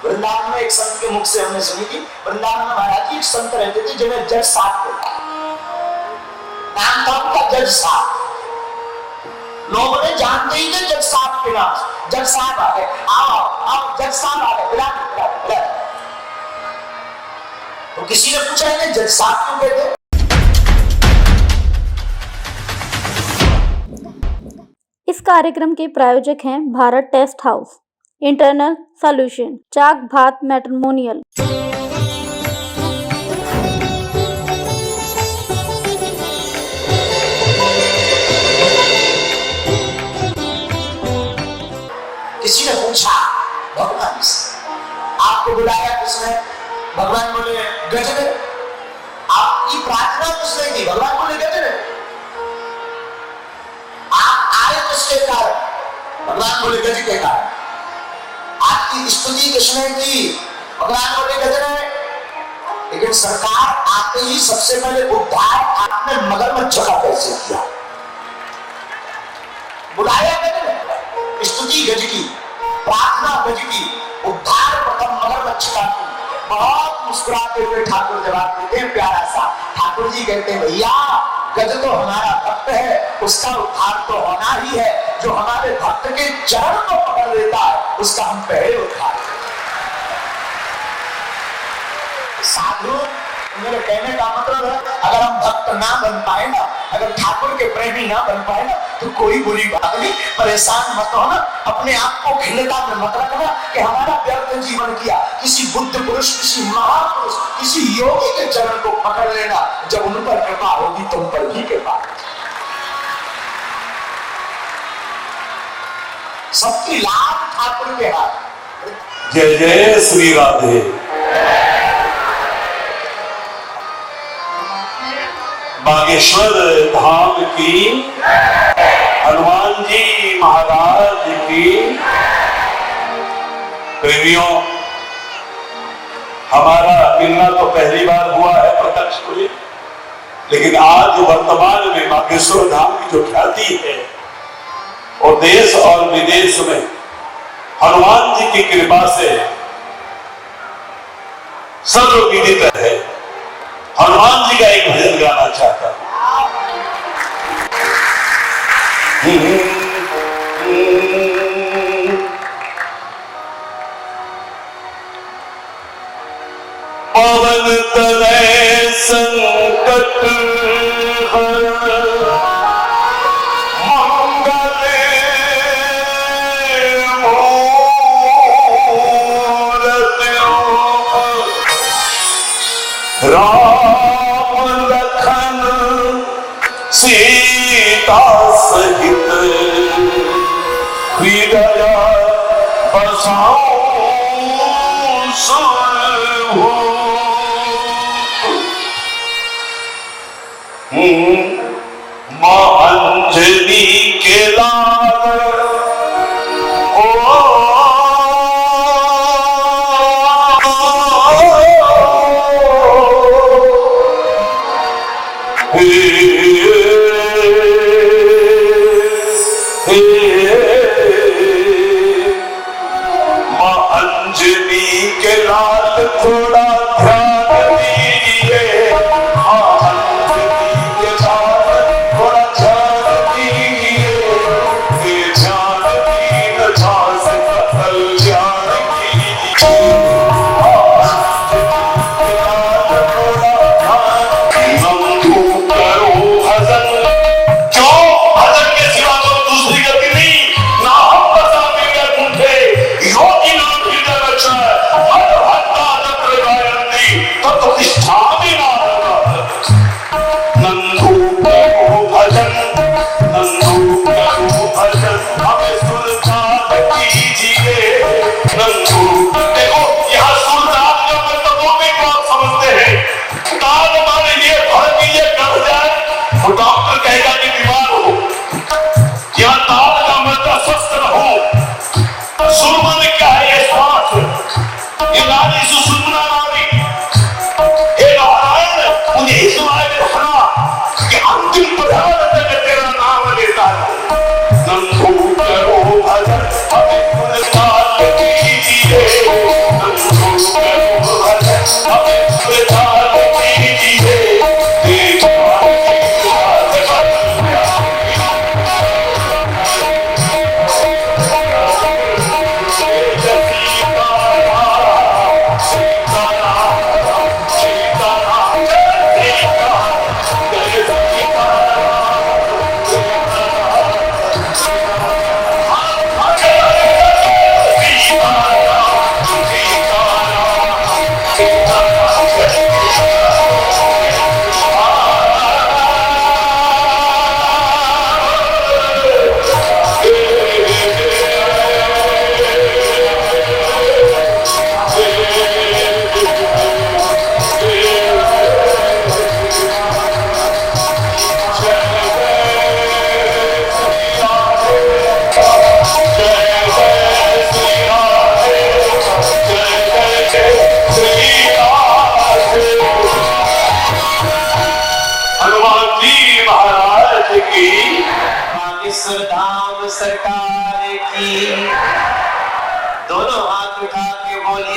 वृंदावन में एक संत के मुख से हमने सुनी थी। वृंदावन में महाराज जी एक संत रहते थे जिन्हें जज साहब बोलता, नाम था उनका जज साहब। लोगों ने जानते ही थे जज साहब के नाम। जज साहब आ गए, आओ आओ जज साहब आ गए, बिला। तो किसी ने पूछा इन्हें जज साहब क्यों कहते? इस कार्यक्रम के प्रायोजक हैं Bharat test house, internal solution, चाक भात मैट्रिमोनियल। किसी ने पूछा भगवान से, आपको बुलाया किसने? भगवान बोले गज ने। आपकी प्रार्थना किसने की? भगवान बोले गज ने। आप आए किसके कारण? भगवान बोले गज के कारण। आपकी स्तुति किसने की? भगवान बोले गज ने। लेकिन सरकार आते ही सबसे पहले उद्धार आपने मगरमच्छ का कैसे किया? बुलाया गज ने, स्तुति गज की, प्रार्थना गज की, उद्धार प्रथम मगरमच्छ का। बहुत मुस्कुराते हुए ठाकुर जवाब देते हैं प्यारा सा। ठाकुर जी कहते हैं भैया गज तो हमारा भक्त है, उसका उद्धार तो होना ही है। जो हमारे भक्त के चरण को पकड़ लेता है उसका हम पहले उद्धार। साधु मेरे कहने का मतलब है, अगर हम भक्त ना बन पाए ना, अगर ठाकुर के प्रेमी ना बन पाए ना, तो कोई बुरी बात नहीं, परेशान मत होना, अपने आप को खिलता में मत रखना कि हमारा व्यर्थ जीवन किया। किसी बुद्ध पुरुष, किसी महापुरुष, किसी योगी के चरण को पकड़ लेना, जब उन पर कृपा होगी तुम पर भी कृपा। सबकी लाभ ठाकुर के हाथ। जय जय श्री राधे। बागेश्वर धाम की, हनुमान जी महाराज की। प्रेमियों, हमारा मिलना तो पहली बार हुआ है प्रत्यक्ष हुए, लेकिन आज वर्तमान में बागेश्वर धाम की जो ख्याति है और देश और विदेश में हनुमान जी की कृपा से सर्वविदित है। हनुमान जी का एक भजन गाना चाहता हूं। पवन तनय संकट मंगल मूरत राम लखन सीता सहित हृदय बसाऊं सुरभूप। मां अंजनी के लाल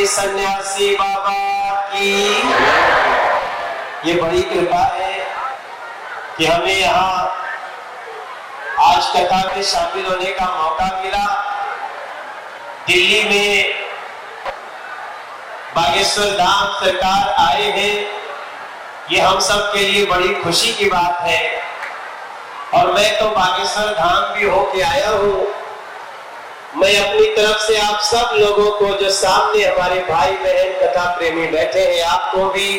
बोलिए सन्यासी बाबा की। ये बड़ी कृपा है कि हमें यहाँ आज कथा में शामिल होने का मौका मिला। दिल्ली में बागेश्वर धाम सरकार आए हैं, ये हम सब के लिए बड़ी खुशी की बात है। और मैं तो बागेश्वर धाम भी होके आया हूँ। मैं अपनी तरफ से आप सब लोगों को, जो सामने हमारे भाई बहन कथा प्रेमी बैठे हैं, आपको भी,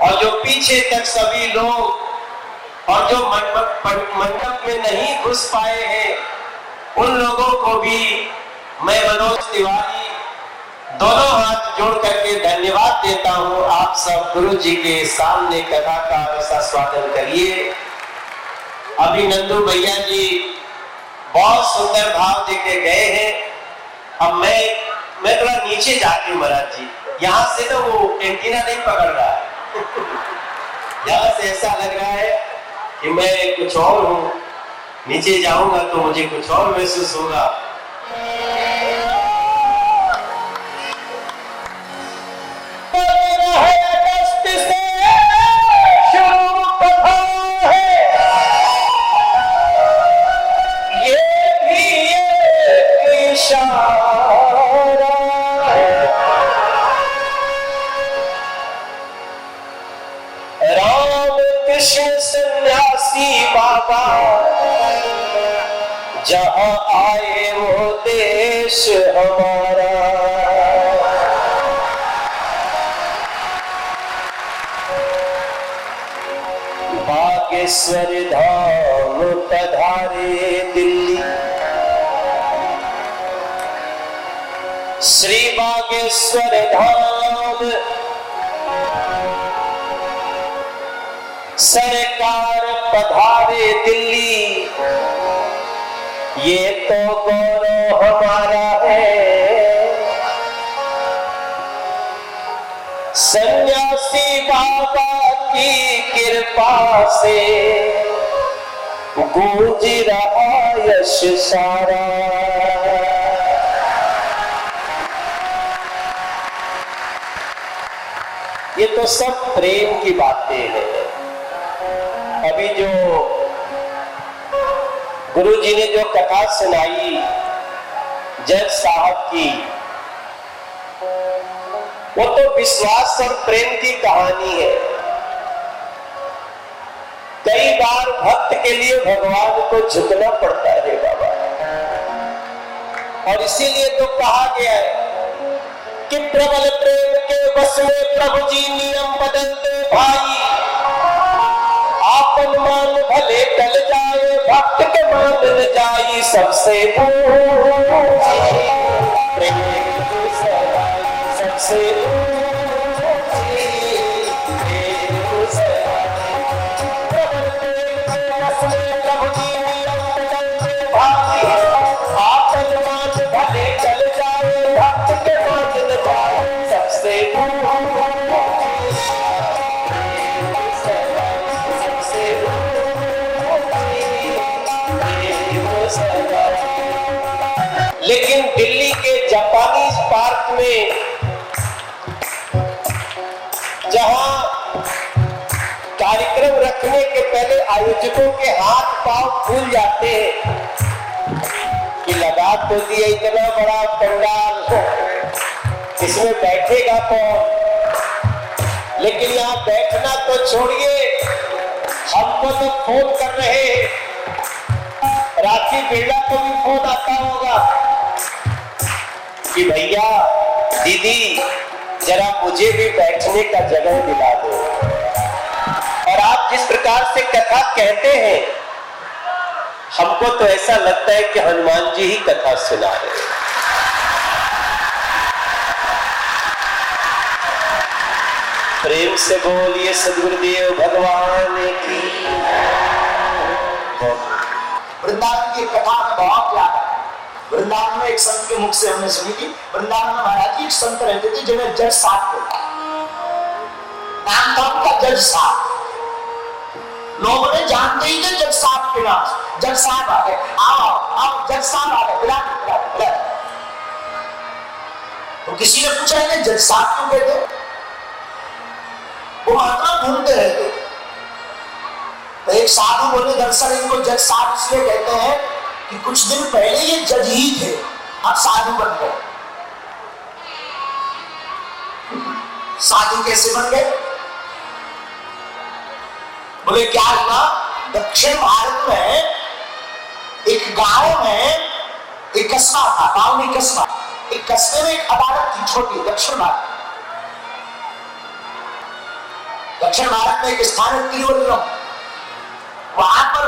और जो पीछे तक सभी लोग, और जो मंडप में नहीं घुस पाए हैं, उन लोगों को भी मैं मनोज तिवारी दोनों हाथ जोड़ करके धन्यवाद देता हूं। आप सब गुरु जी के सामने कथा का ऐसा स्वागत करिए। अभी नंदू भैया जी बहुत सुंदर भाव देके गए हैं। अब मैं थोड़ा नीचे जाके महाराज जी, यहाँ से ना वो एंटीना नहीं पकड़ रहा है। यहाँ से ऐसा लग रहा है कि मैं कुछ और हूँ, नीचे जाऊंगा तो मुझे कुछ और महसूस होगा। सन्यासी बाबा जहाँ आए वो देश हमारा। बागेश्वर धाम पधारे दिल्ली, श्री बागेश्वर धाम सरकार पधारे दिल्ली, ये तो गौरव हमारा है। सन्यासी बाबा की कृपा से गूंज रहा यश सारा। ये तो सब प्रेम की बातें हैं। अभी जो गुरु जी ने जो कथा सुनाई जज साहब की, वो तो विश्वास और प्रेम की कहानी है। कई बार भक्त के लिए भगवान को झुकना पड़ता है बाबा, और इसीलिए तो कहा गया है कि प्रबल प्रेम के वश में प्रभु जी नियम बदलते भाई। आपन मान भले टल जाए, भक्त के मान न जाई सबसे सबसे आपन मान भले टल जाए, भक्त के मान न जाई सबसे लेकिन दिल्ली के जापानीज पार्क में जहां कार्यक्रम रखने के पहले आयोजकों के हाथ पांव फूल जाते हैं कि लगा तो दिया इतना बड़ा पंडाल, इसमें बैठेगा कौन। लेकिन यहाँ बैठना तो छोड़िए, हमको तो फोन कर रहे हैं, राखी बिरला को भी फोन आता होगा कि भैया दीदी जरा मुझे भी बैठने का जगह दिला दो। और आप जिस प्रकार से कथा कहते हैं, हमको तो ऐसा लगता है कि हनुमान जी ही कथा सुना रहे हैं। प्रेम से बोलिए सद्गुरुदेव भगवान की। वृंदावन की कथा में बहुत याद है। वृंदावन में एक संत के मुख से हमने सुनी थी। वृंदावन में महाराज जी एक संत रहते थे जिन्हें जज साहब बोला, नाम था उनका जज साहब। लोगों ने जानते ही थे जज साहब के नाम। जज साहब आ गए, आओ आओ जज साहब आ गए, बुला बुला बुला। तो किसी ने पूछा इन्हें जज साहब क्यों कहते? वो महात्मा घूमते रहते। तो एक साधु बोले दरअसल इनको जज साहब इसलिए कहते हैं कि कुछ दिन पहले ये जज ही थे, अब साधु बन गए। साधु कैसे बन गए? बोले क्या हुआ, दक्षिण भारत में एक गांव में एक कस्बा था, गांव में कस्बा, एक कस्बे में एक अदालत थी छोटी। दक्षिण भारत में एक स्थान है तिरुवल्लम, वहां पर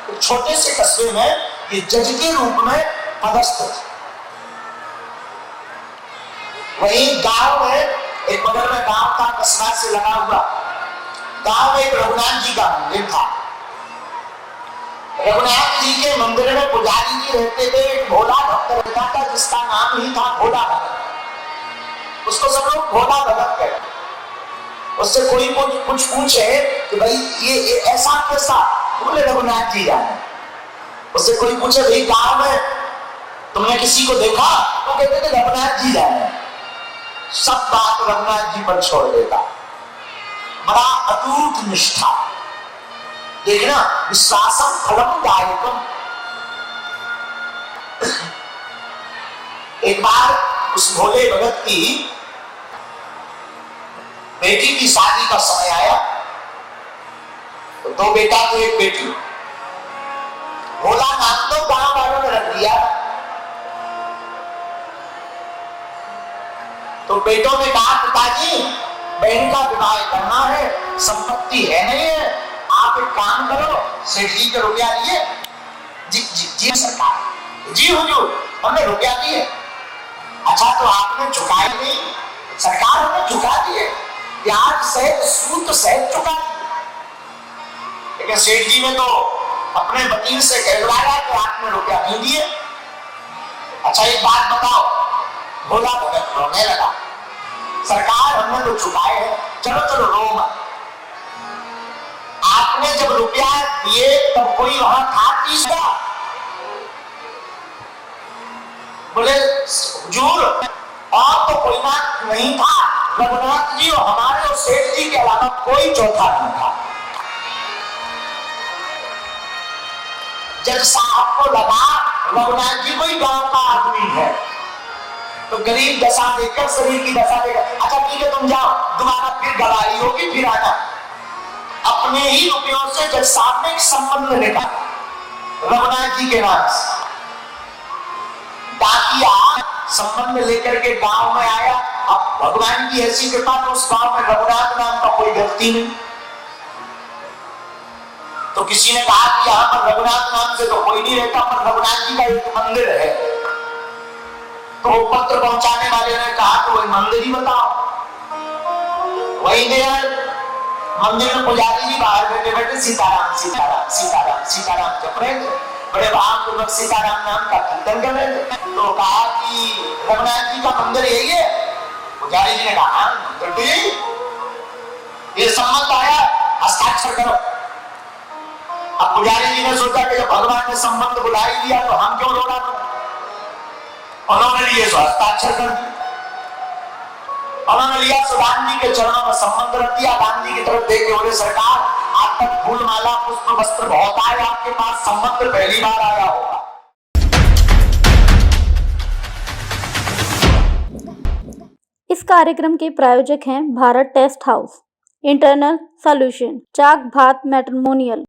एक छोटे से कस्बे में ये जज के रूप में पदस्थ थे। वही गांव में एक बगल में गांव था, कस्बा से लगा हुआ गांव में एक रघुनाथ जी का मंदिर था। रघुनाथ जी के मंदिर में पुजारी जी रहते थे। एक भोला भक्त रहता था जिसका नाम ही था भोला भगत। उसको सब लोग भोला भगत कहते। उससे कोई कुछ पूछे कि भाई ये ऐसा कैसा, बोले रघुनाथ जी जाने। उससे कोई पूछे भाई गांव में तुमने किसी को देखा, तो कहते थे रघुनाथ जी जाने। सब बात रघुनाथ जी पर छोड़ देता। बड़ा अटूट निष्ठा, देखना, विश्वासम फलम दायकम। एक बार उस भोले भगत की बेटी की शादी का समय आया। तो दो बेटा तो एक बेटी। भोला नाम तो गांव वालों ने रख दिया। तो बेटों ने कहा पिताजी बहन का विवाह करना है, संपत्ति है नहीं है, आप एक काम करो, सेठ जी के रुपया लिए। जी सरकार, जी हुजूर, हमने रुपया दिए। अच्छा तो आपने चुकाए नहीं? सरकार हमने चुका दिए, ब्याज सहित सूद सहित चुका दिए। लेकिन सेठ जी ने तो अपने वकील से कहलवाया कि आपने रुपया नहीं दिए। अच्छा एक बात बताओ, भोला भगत रोने लगा। सरकार हमने तो चुकाए हैं, चलो चलो रो मत। आपने जब रुपया दिए तब कोई वहां था तीसरा? बोले हुजूर और तो कोई ना नहीं था, रघुनाथ जी और हमारे और सेठ जी के अलावा कोई चौथा नहीं था। जज साहब को लगा रघुनाथ जी कोई गांव का आदमी है, तो गरीब दशा देखकर, शरीर की दशा देखकर, अच्छा ठीक है तुम जाओ, दोबारा फिर गवाही होगी, फिर आना। अपने ही रुपयों से जज साहब ने एक संबंध लिखा रघुनाथ जी के नाम से। डाकिया संबंध लेकर के गांव में आया। अब भगवान की ऐसी कृपा तो उस गांव में रघुनाथ नाम का कोई व्यक्ति नहीं। तो किसी ने कहा कि यहाँ पर रघुनाथ नाम से तो कोई नहीं रहता, पर रघुनाथ जी का एक मंदिर है। तो पत्र पहुंचाने वाले ने कहा तो वही मंदिर ही बताओ। वही गया मंदिर में पुजारी जी बाहर बैठे बैठे सीताराम सीताराम सीताराम सीताराम जप रहे थे। बड़े भावपूर्वक सीताराम नाम का कीर्तन कर रहे थे। तो कहा कि रघुनाथ जी का मंदिर यही है? पुजारी जी ने कहा मंदिर तो यही। ये संबंध आया, हस्ताक्षर करो। अब पुजारी जी ने सोचा कि जब भगवान ने संबंध बुला ही दिया तो हम क्यों रोना करें। उन्होंने लिए हस्ताक्षर कर दिया। उन्होंने लिया सुदान जी के चरणों में संबंध रख दिया। गांधी की तरफ देख के बोले सरकार आप तक फूल माला पुष्प वस्त्र बहुत आए, आपके पास संबंध पहली बार आया होगा। इस कार्यक्रम के प्रायोजक हैं Bharat test house, internal solution, चाक भात मैट्रिमोनियल।